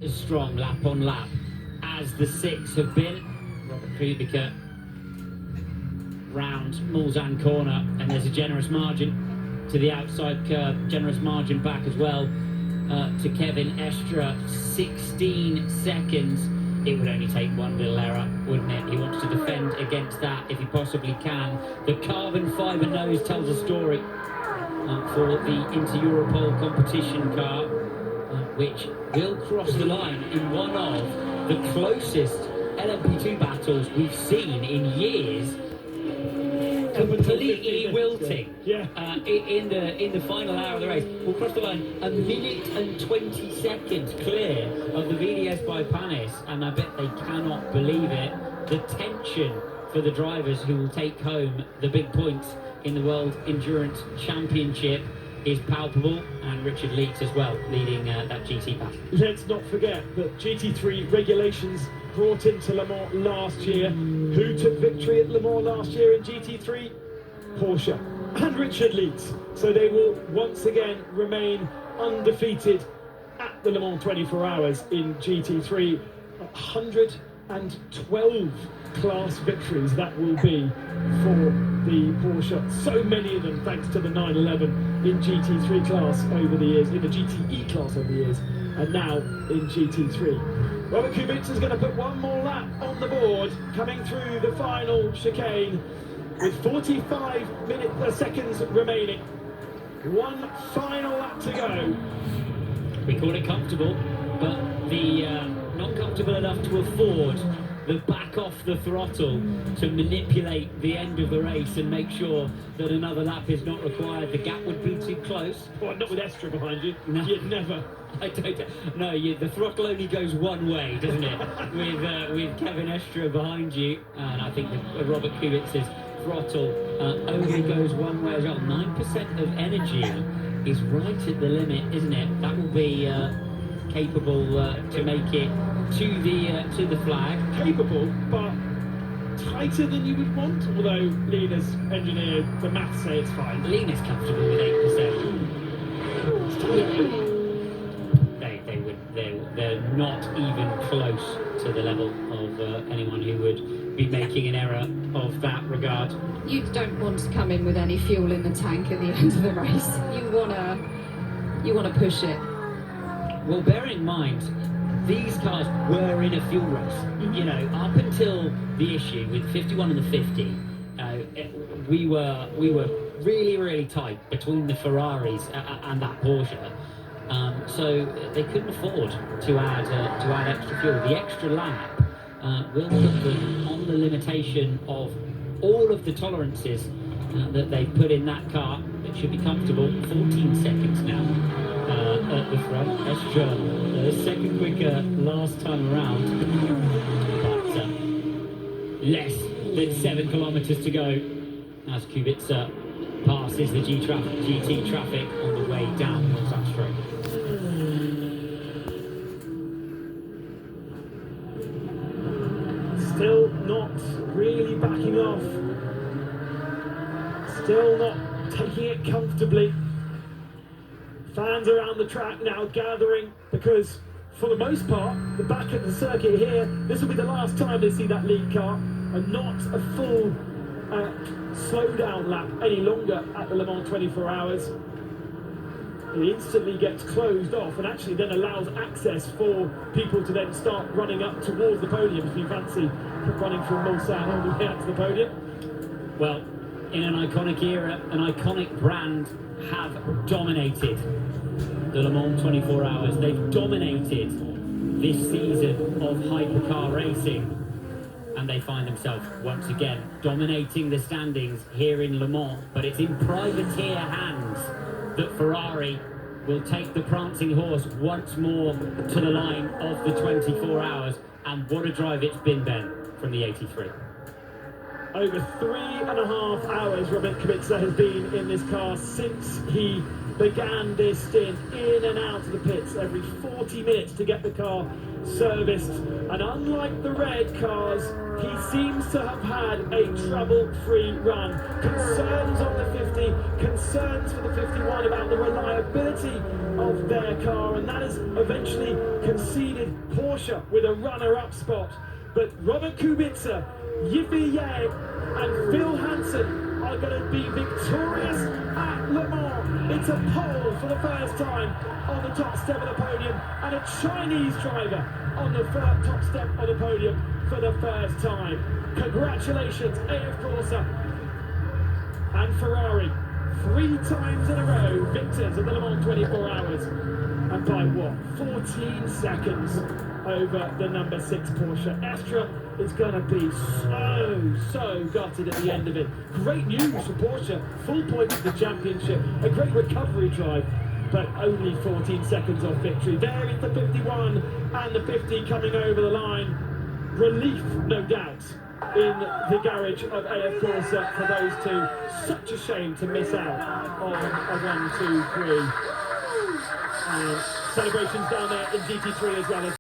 as strong lap on lap as the 6 have been. Robert Kubica round Mulsanne corner, and there's a generous margin to the outside curb, generous margin back as well to Kevin Estre. 16 seconds. It would only take one little error, wouldn't it? He wants to defend against that if he possibly can. The carbon fibre nose tells a story for the Inter-Europol competition car, which will cross the line in one of the closest LMP2 battles we've seen in years. Completely wilting in the final hour of the race. We'll cross the line 1 minute and 20 seconds clear of the VDS by Panis, and I bet they cannot believe it. The tension for the drivers who will take home the big points in the World Endurance Championship is palpable, and Richard Leeds as well leading that GT battle. Let's not forget that GT3 regulations brought into Le Mans last year. Who took victory at Le Mans last year in GT3? Porsche and Richard Leeds. So they will once again remain undefeated at the Le Mans 24 Hours in GT3. 112 class victories that will be for the Porsche. So many of them thanks to the 911 in GT3 class over the years, in the GTE class over the years, and now in GT3. Robert Kubica is going to put one more lap on the board, coming through the final chicane with 45 seconds remaining. One final lap to go. We call it comfortable, but the not comfortable enough to afford the back off the throttle to manipulate the end of the race and make sure that another lap is not required. The gap would be too close. Well, not with Estre behind you. No. You'd never. I don't. No, the throttle only goes one way, doesn't it? with Kevin Estre behind you, and I think that Robert Kubica's throttle only goes one way as well. 9% of energy is right at the limit, isn't it? That will be capable to make it to the flag. Capable, but tighter than you would want. Although Lena's engineer, the maths say it's fine. Lena's comfortable with 8%. They're not even close to the level of anyone who would be making an error of that regard. You don't want to come in with any fuel in the tank at the end of the race. You wanna push it. Well, bear in mind, these cars were in a fuel race. You know, up until the issue with 51 and the 50, we were really, really tight between the Ferraris and that Porsche. So they couldn't afford to add extra fuel. The extra lap will put them on the limitation of all of the tolerances that they've put in that car. It should be comfortable. 14 seconds now at the front. Estre, a second quicker last time around, but less than 7 kilometers to go as Kubica passes the GT traffic on the way down Mulsanne Straight. Still not really backing off. Still not taking it comfortably. Fans around the track now gathering because, for the most part, the back of the circuit here, this will be the last time they see that lead car, and not a full slow-down lap any longer at the Le Mans 24 Hours. It instantly gets closed off and actually then allows access for people to then start running up towards the podium if you fancy running from Mulsanne all the way out to the podium. Well, in an iconic era, an iconic brand have dominated the Le Mans 24 Hours. They've dominated this season of hypercar racing, and they find themselves once again dominating the standings here in Le Mans. But it's in privateer hands that Ferrari will take the prancing horse once more to the line of the 24 Hours. And what a drive it's been, Ben, from the 83. Over 3.5 hours Robert Kubica has been in this car since he began this stint in and out of the pits every 40 minutes to get the car serviced. And unlike the red cars, he seems to have had a trouble-free run. Concerns on the 50, concerns for the 51 about the reliability of their car, and that has eventually conceded Porsche with a runner-up spot. But Robert Kubica, Yippee Yang, and Phil Hansen are going to be victorious at Le Mans. It's a pole for the first time on the top step of the podium, and a Chinese driver on the top step of the podium for the first time. Congratulations, AF Corse and Ferrari, 3 times in a row victors of the Le Mans 24 Hours, and by what, 14 seconds over the number 6 Porsche. Estra is going to be so gutted at the end of it. Great news for Porsche, full points for the championship, a great recovery drive, but only 14 seconds off victory. There is the 51 and the 50 coming over the line. Relief, no doubt, in the garage of AF Corse for those two. Such a shame to miss out on a 1, 2, 3. And celebrations down there in GT3 as well.